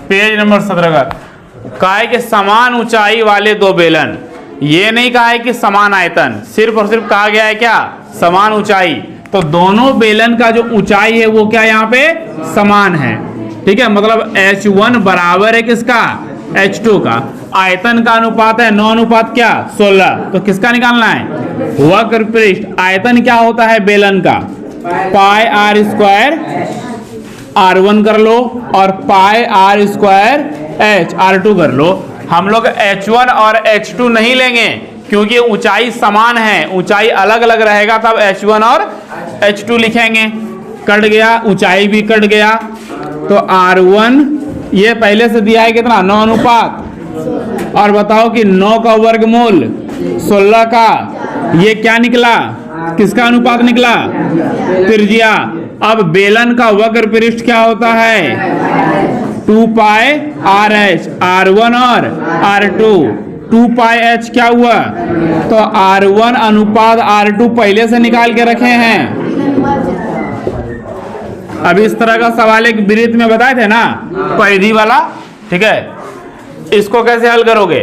Page number 17 का कहा है कि समान ऊंचाई वाले दो बेलन, ये नहीं कहा है कि समान आयतन, सिर्फ और सिर्फ कहा गया है क्या, समान ऊंचाई। तो दोनों बेलन का जो ऊंचाई है वो क्या यहाँ पे समान है, ठीक है। मतलब H1 बराबर है किसका, H2 का। आयतन का अनुपात है 9 अनुपात क्या 16। तो किसका निकालना है, वक्र पृष्ठ। आयतन क्या होता है बेलन का, पाई आर स्क्वायर R1 कर लो और पाई आर स्क्वायर H R2 कर लो। हम लोग H1 और H2 नहीं लेंगे क्योंकि ऊंचाई समान है, ऊंचाई अलग अलग रहेगा तब H1 और H2 लिखेंगे। कट गया, ऊंचाई भी कट गया। तो R1 ये पहले से दिया है कितना 9 अनुपात, और बताओ कि 9 का वर्गमूल 16 का, ये क्या निकला, किसका अनुपात निकला, त्रिज्या। अब बेलन का वक्र पृष्ठ क्या होता है 2 पाई आर एच, R1 और R2। 2 पाई एच क्या हुआ, तो R1 अनुपात R2 पहले से निकाल के रखे हैं। अभी इस तरह का सवाल एक वृत्त में बताए थे ना, परिधि वाला, ठीक है। इसको कैसे हल करोगे,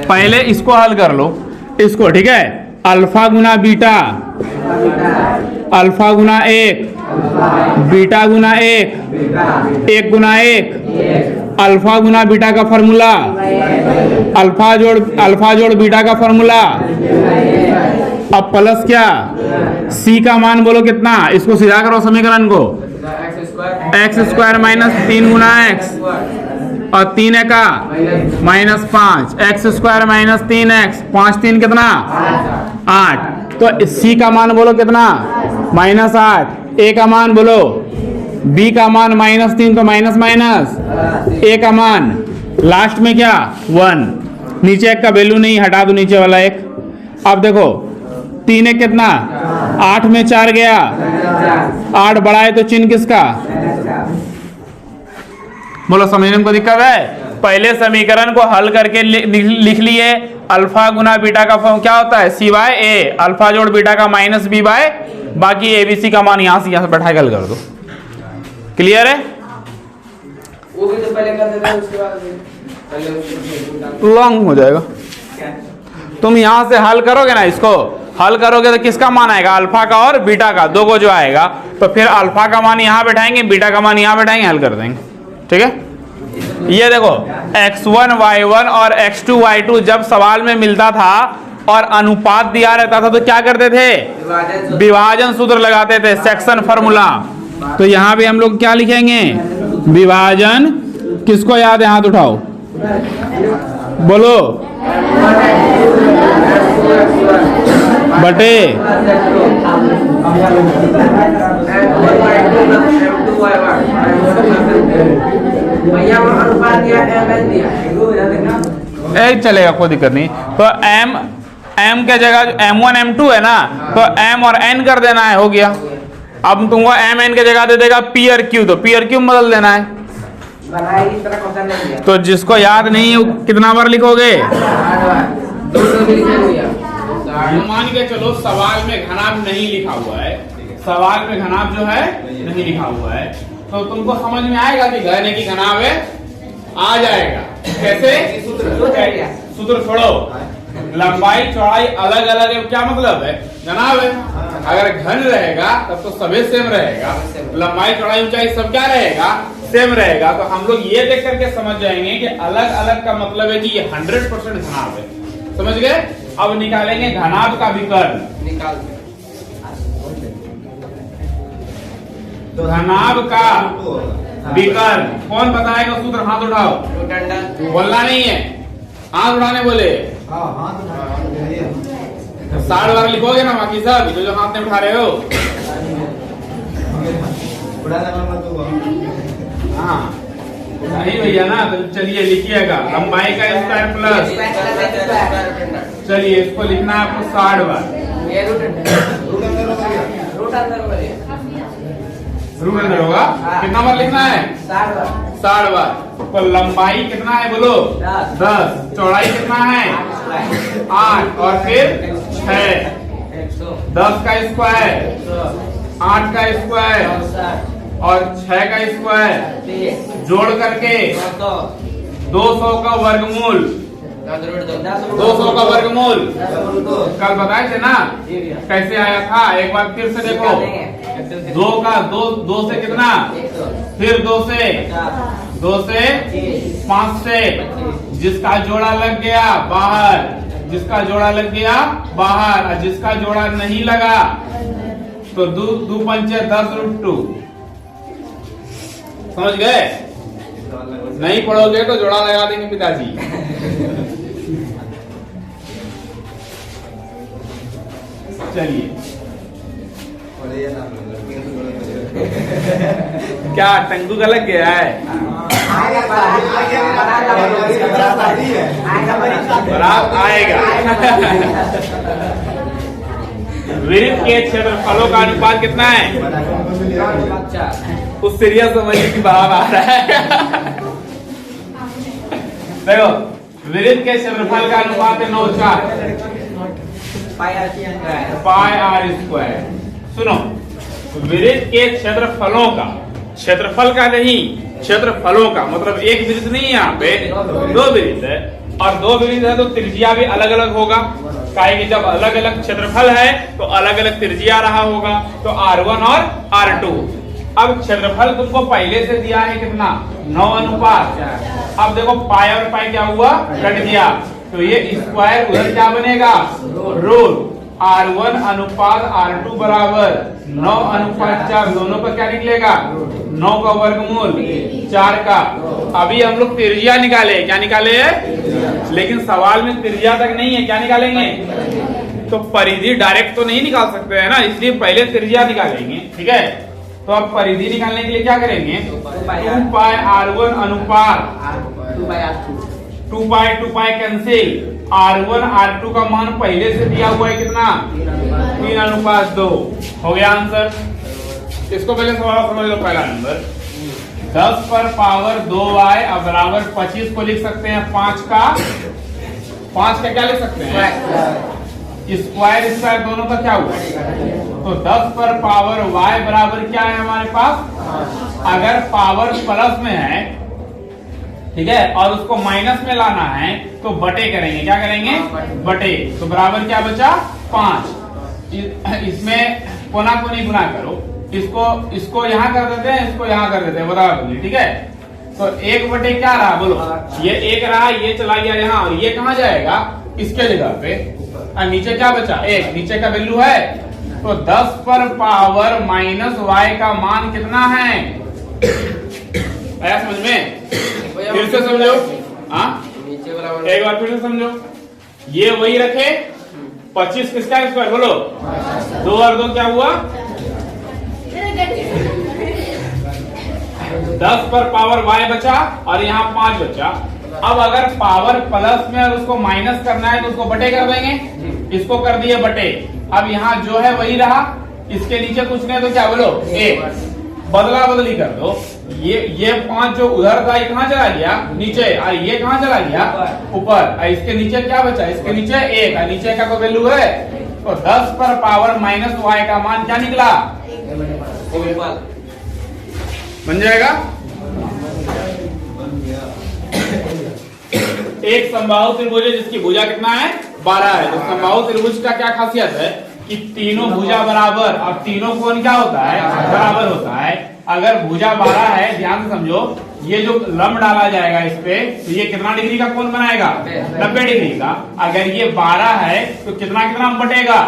पहले इसको हल कर लो, इसको, ठीक है। अल्फा गुना बीटा, अल्फा गुना 1, बीटा गुना 1, 1 गुना 1, अल्फा गुना बीटा का फॉर्मूला, अल्फा जोड़ बीटा का फॉर्मूला। अब प्लस क्या, सी का मान बोलो कितना, इसको सीधा करो समीकरण को, एक्स स्क्वायर माइनस 3 गुना एक्स और 3 का minus 5, x square minus 3x, 5 3 कितना 8। तो सी का मान बोलो कितना माइनस 8, ए का मान बोलो, बी का मान माइनस 3 तो माइनस माइनस, ए का मान लास्ट में क्या 1, नीचे एक का वैल्यू नहीं, हटा दो नीचे वाला एक। अब देखो 3 एक कितना 8 में 4 गया, 8 बड़ा है तो चिन्ह किसका, बोलो समझने में कोई दिक्कत है। पहले समीकरण को हल करके लिख लिए, अल्फा गुना बीटा का फॉर्म क्या होता है सी बाय ए, अल्फा जोड़ बीटा का माइनस बी बाय, बाकी एबीसी का मान यहां से बैठा हल कर दो। क्लियर है, वो भी तो पहले कर देते हैं, उसके बाद लॉन्ग हो जाएगा। तुम यहां से हल करोगे ना, इसको हल करोगे तो किसका मान आएगा, अल्फा का और बीटा का, दो को जो आएगा, तो फिर अल्फा का मान यहां बैठाएंगे, बीटा का मान यहां बैठाएंगे, हल कर देंगे, ठीक है। ये देखो x1 y1 और x2 y2 जब सवाल में मिलता था और अनुपात दिया रहता था तो क्या करते थे, विभाजन सूत्र लगाते थे, सेक्शन फार्मूला। तो यहां भी हम लोग क्या लिखेंगे, विभाजन, किसको याद है हाथ उठाओ, बोलो, बटे एक चलेगा, कोई दिक्कत नहीं। तो m के जगह m1 m2 है ना, तो m और n कर देना है, हो गया। अब तुमको mn के जगह दे देगा p और q, तो p और q बदल देना है। तो जिसको याद नहीं है कितना बार लिखोगे, मान के चलो सवाल में घनाभ नहीं लिखा हुआ है, सवाल में घनाभ जो है नहीं लिखा हुआ है, तो तुमको समझ में आएगा कि घने की घनाभ है, आ जाएगा। कैसे, सूत्र छोड़ो, लंबाई चौड़ाई अलग अलग है, क्या मतलब है, घनाभ है। अगर घन रहेगा तब तो सभी सेम रहेगा, लंबाई चौड़ाई ऊंचाई सब क्या रहेगा, सेम रहेगा। तो हम लोग ये देख करके समझ जाएंगे कि अलग अलग का मतलब है कि ये 100% घनाभ है, समझ गए। अब निकालेंगे घनाभ का विकर्ण, निकाल घनाभ का विकर्ण कौन बताएगा, सूत्र हाथ उठाओ, बोलना नहीं है, हाथ उठाने बोले, 60 बार लिखोगे ना, बाकी सब जो हाथ में उठा रहे हो। हाँ नहीं भैया ना, तो चलिए लिखिएगा, लंबाई का स्क्वायर प्लस, चलिए इसको लिखना है आपको 60 बार, रूट अंदर होगा, कितना बार लिखना है 60 बार। तो लंबाई कितना है बोलो 10, चौड़ाई कितना है 8 और फिर 6, 10 का स्क्वायर, 8 का स्क्वायर और 6 का स्क्वायर जोड़ करके 200 का वर्गमूल 200 का वर्गमूल कल बताए थे ना कैसे आया था। एक बार फिर से देखो, 2 का 2 से कितना, फिर 2 से 5 से, जिसका जोड़ा लग गया बाहर, जिसका जोड़ा लग गया बाहर, और जिसका जोड़ा नहीं लगा तो 2 पंचे 10√2। समझ गए? नहीं पढ़ोगे तो जोड़ा लगा देंगे पिताजी। चलिए, क्या टंकू का लग गया है? बरात आएगा। वृत्त के क्षेत्रफलों का अनुपात कितना है? उस सीरियस समझने की भाव आ रहा है। देखो, वृत्त के क्षेत्रफल का अनुपात है 9/4 पाई आर स्क्वायर। सुनो, वृत्त के क्षेत्रफलों का, क्षेत्रफल का नहीं, क्षेत्रफलों का मतलब एक वृत्त नहीं है, यहाँ पे 2 वृत्त है, और 2 वृत्त है तो त्रिज्या भी अलग अलग होगा। काहे कि जब अलग अलग क्षेत्रफल है तो अलग अलग त्रिज्या रहा होगा, तो R1 और R2। अब क्षेत्रफल तुमको पहले से दिया है कितना, 9:4। अब देखो पाई और पाई क्या हुआ, कट गया, तो ये स्क्वायर उधर क्या बनेगा, रूट। R1 अनुपात R2 बराबर 9:4। दोनों का क्या निकलेगा, 9 का वर्गमूल 4 का। अभी हम लोग त्रिज्या निकाले, क्या निकाले है, लेकिन सवाल में त्रिज्या तक नहीं है, क्या निकालेंगे, तो परिधि डायरेक्ट तो नहीं निकाल सकते है ना, इसलिए पहले त्रिज्या निकालेंगे। ठीक है, तो अब परिधि निकालने के लिए क्या करेंगे, 2 पाई R1 अनुपात 2 पाई कैंसिल, R1 R2 का मान पहले से दिया हुआ है कितना, 3:2। हो गया आंसर। इसको पहले सवाल समझ लो। पहला नंबर 10 पर पावर 2y बराबर 25 को लिख सकते हैं 5 का क्या लिख सकते हैं, स्क्वायर स्क्वायर दोनों का क्या हुआ, तो 10 पर पावर y बराबर क्या है हमारे पास, अगर पावर प्लस में है, ठीक है, और उसको माइनस में लाना है तो बटे करेंगे, क्या करेंगे, बटे, तो बराबर क्या बचा 5। इसमें कोना कोनी गुना करो, इसको यहाँ कर देते हैं, इसको यहाँ कर देते हैं, बराबर। ठीक है, तो 1 बटे क्या रहा बोलो, ये 1 रहा, ये चला गया यहाँ, और ये कहाँ जाएगा, इसके जगह पे, और नीचे क्या बचा 1, नीचे का वैल्यू है, तो 10 पर पावर -y का मान कितना है, आया समझ में, फिर से समझो, हाँ एक बार फिर से समझो, ये वही रखे, 25 किसका स्क्वायर बोलो, 2 और 2 क्या हुआ, 10 पर पावर y बचा और यहाँ 5 बचा। अब अगर पावर प्लस में और उसको माइनस करना है तो उसको बटे कर देंगे, इसको कर दिए बटे। अब यहाँ जो है वही रहा, इसके नीचे कुछ नहीं तो क्या बोलो 1, बदला बदली कर दो। ये 5 जो उधर था ये कहाँ चला गया, नीचे, और ये कहाँ चला गया, ऊपर, और इसके नीचे क्या बचा, इसके नीचे 1, और नीचे का कोई वैल्यू है, तो 10 पर पावर -y का मान क्या निकला, बन जाएगा। एक समबाहु त्रिभुज है जिसकी भुजा कितना है, 12 है। तो समबाहु त्रिभुज का क्या खासियत है कि तीनों भुजा बराबर, और तीनों कोण क्या होता है, बराबर होता है। अगर भुजा 12 है, ध्यान से समझो, ये जो लंब डाला जाएगा इस पे, तो ये कितना डिग्री का कोण बनाएगा, 90 डिग्री का। अगर ये 12 है तो कितना कितना बटेगा,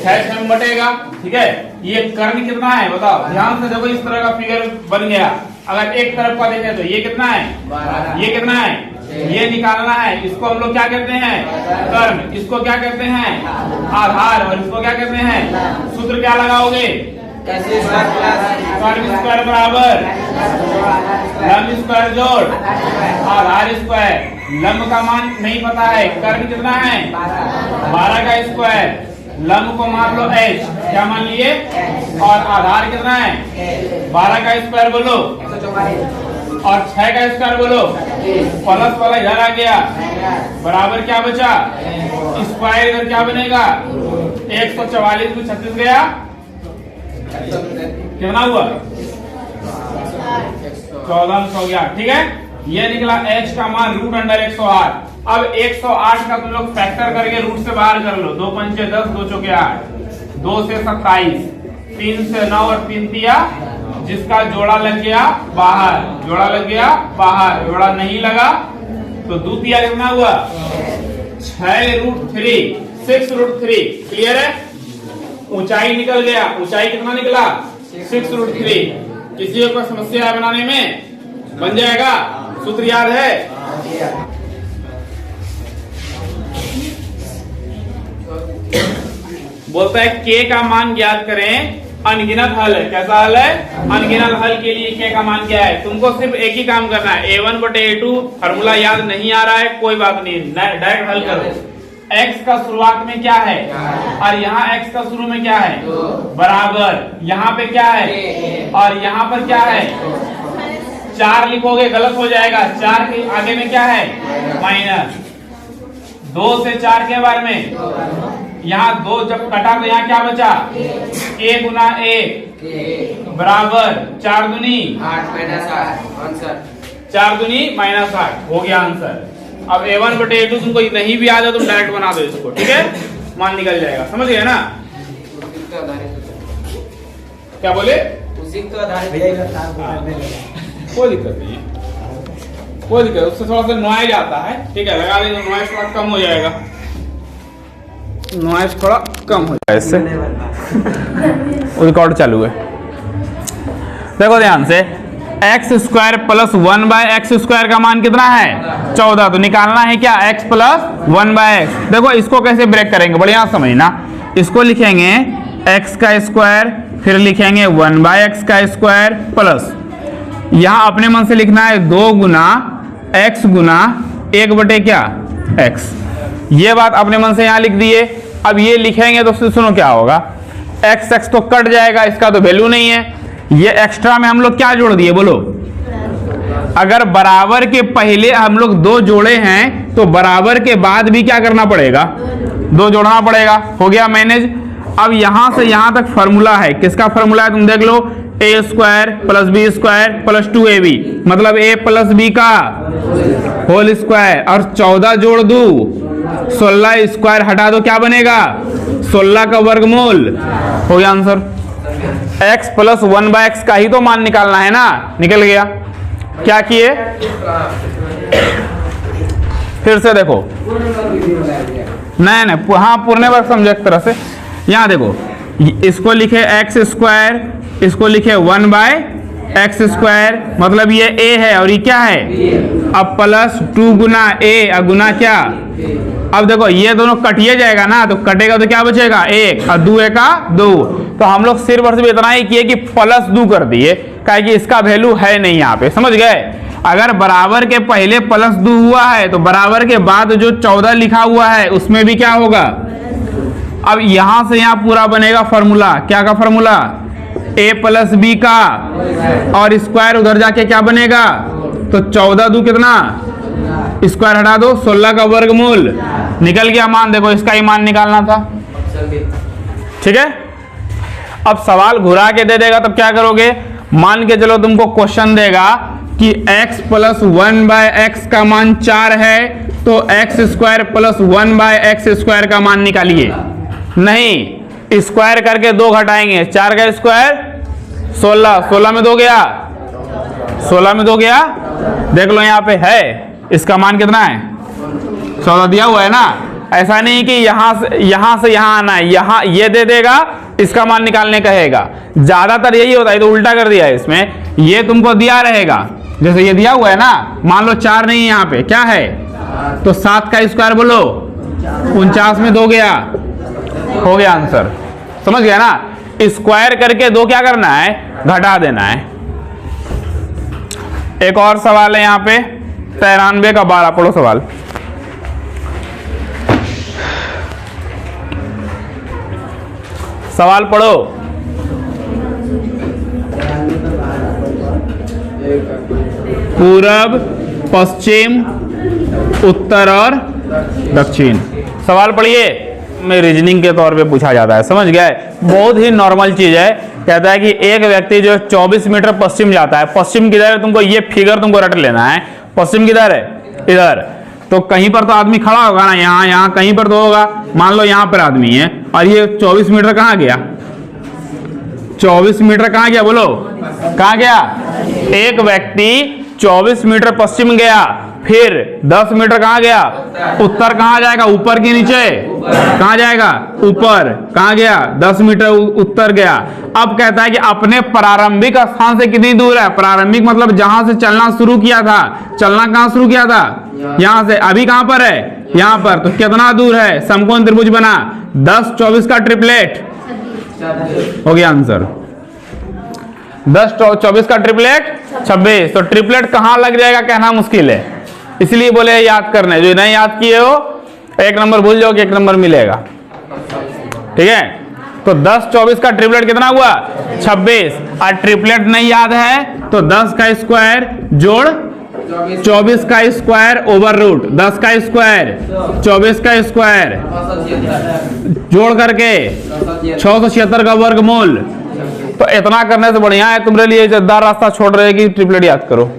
6 में बटेगा। ठीक है, ये कर्ण कितना है बताओ, ध्यान से देखो, इस तरह का फिगर बन गया। अगर एक तरफ का देखें तो ये कितना है, ये कितना है, ये निकालना है। इसको हम लोग क्या कहते हैं, कर्ण, इसको क्या कहते हैं, आधार, और इसको क्या कहते हैं, सूत्र क्या लगाओगे, कर्ण स्क्वायर बराबर लंब स्क्वायर जोड़ आधार स्क्वायर। लंब का मान नहीं पता है, कर्ण कितना है, 12 का स्क्वायर, लंब को मान लो h, क्या मान लिए, और आधार कितना है, 12 का स्क्वायर बोलो, और 6 का स्क्वायर बोलो, प्लस वाला इधर आ गया, बराबर क्या बचा, स्क्वायर इधर क्या बनेगा, 144 में 36 गया, कितना हुआ 14 हो गया। ठीक है, ये निकला h का मान रूट अंडर 108। अब 108 का तुम लोग फैक्टर करके रूट से बाहर कर लो। 2 पंचे 10, 2 चौके 8, 2 से 27, 3 से 9 और 3 तिया, जिसका जोड़ा लग गया बाहर, जोड़ा लग गया बाहर, जोड़ा नहीं लगा तो दूतिया कितना हुआ 6√3, 6√3। क्लियर है, ऊंचाई निकल गया, ऊंचाई कितना निकला 6√3। किसी को समस्या बनाने में बन जाएगा, सूत्र याद है। बोलता है k का मान ज्ञात करें, अनगिनत हल है। कैसा हल है, अनगिनत हल के लिए k का मान क्या है। तुमको सिर्फ एक ही काम करना है, a1/a2 फॉर्मूला याद नहीं आ रहा है कोई बात नहीं, डायरेक्ट हल करो। x का शुरुआत में क्या है और यहाँ x का शुरू में क्या है बराबर, यहाँ पे क्या है और यहाँ पर क्या है 4 लिखोगे गलत हो जाएगा। 4 के आगे में क्या है माइनस, 2 से 4 के बारे में यहाँ 2 जब कटा तो यहाँ क्या बचा a गुना 1 बराबर 4 दूनी 8 आंसर 4 दूनी -8 हो गया आंसर। अब a1/a2 तुमको नहीं भी आ जाए तुम डायरेक्ट बना दो इसको, ठीक है, मान निकल जाएगा। समझ गए ना, क्या बोले कोई दिक्कत नहीं है, कोई दिक्कत, उससे थोड़ा सा नॉइज आता है। ठीक है, लगा देंगे, नॉइज थोड़ा कम हो जाएगा, नॉइज थोड़ा कम हो जाएगा इससे। रिकॉर्ड चालू है, देखो ध्यान से, x² + 1/x² का मान कितना है 14, तो निकालना है क्या x + 1/x। देखो इसको कैसे ब्रेक करेंगे, बढ़िया समझना। इसको लिखेंगे x का स्क्वायर, फिर लिखेंगे 1/x² प्लस, यहाँ अपने मन से लिखना है 2 गुना x गुना 1/x। ये बात अपने मन से यहाँ लिख दिए। अब ये लिखेंगे तो सुनो क्या होगा, x तो कट जाएगा, इसका तो वैल्यू नहीं है। ये एक्स्ट्रा में हम लोग क्या जोड़ दिए बोलो, अगर बराबर के पहले हम लोग 2 जोड़े हैं तो बराबर के बाद भी क्या करना पड़ेगा 2 जोड़ना पड़ेगा। हो गया मैनेज। अब यहां से यहां तक फॉर्मूला है, किसका फॉर्मूला है तुम देख लो, a² + b² + 2ab, मतलब a + b का होल स्क्वायर, और 14 जोड़ दू 16 स्क्वायर हटा दो, क्या बनेगा 16 का वर्गमूल। हो गया आंसर। x + 1/x का ही तो मान निकालना है ना, निकल गया। क्या किए, फिर से देखो, नहीं हाँ पूर्ण वर्ग समझो एक तरह से। यहाँ देखो, इसको लिखे x², इसको लिखे 1/x², मतलब ये a है और ये क्या है, अब प्लस 2 गुना a और गुना क्या, अब देखो ये दोनों कटिए जाएगा ना, तो कटेगा तो क्या बचेगा 1 और 2 का 2। तो हम लोग सिर्फ और सिर्फ इतना ही किए कि +2 कर दिए, क्या कि इसका वैल्यू है नहीं यहाँ पे, समझ गए। अगर बराबर के पहले +2 हुआ है तो बराबर के बाद जो 14 लिखा हुआ है उसमें भी क्या होगा। अब यहां से यहां पूरा बनेगा फॉर्मूला, क्या का फॉर्मूला, a + b का, और स्क्वायर उधर जाके क्या बनेगा, तो 14 दूं कितना, स्क्वायर हटा दो 16 का वर्गमूल, निकल गया मान। देखो इसका ही मान निकालना था, ठीक है। अब सवाल घुरा के दे देगा तब क्या करोगे, मान के चलो तुमको क्वेश्चन देगा कि x + 1/x का मान 4 है, तो x² + 1/x² का मान निकालिए। नहीं, स्क्वायर करके 2 घटाएंगे, 4 का स्क्वायर 16, 16 में 2 गया, 16 में 2 गया। देख लो यहाँ पे है, इसका मान कितना है 14 दिया हुआ है ना। ऐसा नहीं कि यहां से यहां आना है, यहाँ ये दे देगा, इसका मान निकालने कहेगा, ज्यादातर यही होता है। तो उल्टा कर दिया है इसमें, ये तुमको दिया रहेगा, जैसे ये दिया हुआ है ना, मान लो 4 नहीं है यहाँ पे, क्या है, तो 7 का स्क्वायर बोलो 49 में 2 गया, हो गया आंसर। समझ गया ना, स्क्वायर करके 2 क्या करना है, घटा देना है। एक और सवाल है यहाँ पे 93 का 12, पढ़ो सवाल। सवाल पढ़ो। पूरब, पश्चिम, उत्तर और दक्षिण। सवाल पढ़िए। में रीजनिंग के तौर पे पूछा जाता है, समझ गए। बहुत ही नॉर्मल चीज है। कहता है कि एक व्यक्ति जो 24 मीटर पश्चिम जाता है, पश्चिम किधर है तुमको ये फिगर तुमको रट लेना है। पश्चिम किधर है, इधर, तो कहीं पर तो आदमी खड़ा होगा ना, यहाँ कहीं पर तो होगा। मान लो यहाँ पर आदमी है और ये 24 मीटर कहाँ गया, 24 मीटर कहाँ गया, बोलो कहाँ गया। एक व्यक्ति 24 मीटर पश्चिम गया, फिर 10 मीटर कहाँ गया, उत्तर। कहाँ जाएगा, ऊपर के नीचे, कहाँ जाएगा, ऊपर। कहाँ गया, 10 मीटर उत्तर गया। अब कहता है कि अपने प्रारंभिक स्थान से कितनी दूर है। प्रारंभिक मतलब जहां से चलना शुरू किया था। चलना कहाँ शुरू किया था, यहां से। अभी कहां पर है, यहां पर। तो कितना दूर है, समकोण त्रिभुज बना, 10 24 का ट्रिपलेट हो गया आंसर। 10 24 का ट्रिपलेट 26। तो ट्रिपलेट कहां लग जाएगा कहना मुश्किल है, इसलिए बोले याद करने। जो नहीं याद किए हो 1 नंबर भूल जाओगे, 1 नंबर मिलेगा, ठीक है। तो 10 24 का ट्रिपलेट कितना हुआ, 26। और ट्रिपलेट नहीं याद है तो 10 का स्क्वायर जोड़ 24 का स्क्वायर ओवर रूट 10 का स्क्वायर 24 का स्क्वायर जोड़ करके 676 का वर्गमूल। तो इतना करने से बढ़िया है, तुम्हारे लिए जद्दार रास्ता छोड़ रहे कि ट्रिपलेट याद करो।